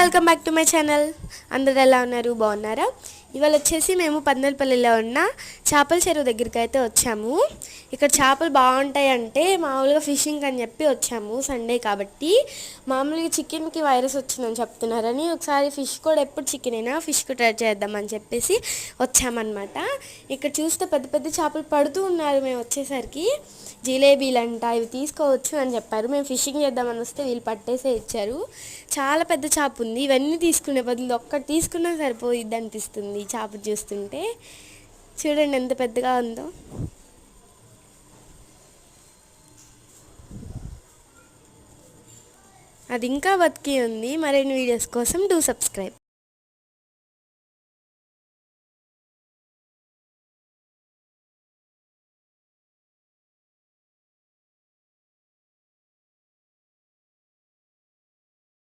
Welcome back to my channel. అందరు ఎలా ఉన్నారు? బాగున్నారా? ఇవాళ వచ్చేసి మేము పందలపల్లిలో ఉన్న చేపల చెరువు దగ్గరికి అయితే వచ్చాము. ఇక్కడ చేపలు బాగుంటాయి అంటే మామూలుగా ఫిషింగ్ అని చెప్పి వచ్చాము, సండే కాబట్టి. మామూలుగా చికెన్కి వైరస్ వచ్చిందని చెప్తున్నారని ఒకసారి ఫిష్ కూడా, ఎప్పుడు చికెన్ అయినా ఫిష్కి ట్రై చేద్దామని చెప్పేసి వచ్చామన్నమాట. ఇక్కడ చూస్తే పెద్ద పెద్ద చేపలు పడుతూ ఉన్నారు. మేము వచ్చేసరికి జిలేబీలంట ఇవి తీసుకోవచ్చు అని చెప్పారు. మేము ఫిషింగ్ చేద్దామని వస్తే వీళ్ళు పట్టేసే ఇచ్చారు. చాలా పెద్ద చేప ఉంది. ఇవన్నీ తీసుకునే బదులు ఒక్కటి తీసుకున్నా సరిపోయిద్ది అనిపిస్తుంది ఈ చేప చూస్తుంటే. చూడండి ఎంత పెద్దగా ఉందో. అది ఇంకా బతికి ఉంది. మరిన్ని వీడియోస్ కోసం డూ సబ్స్క్రైబ్.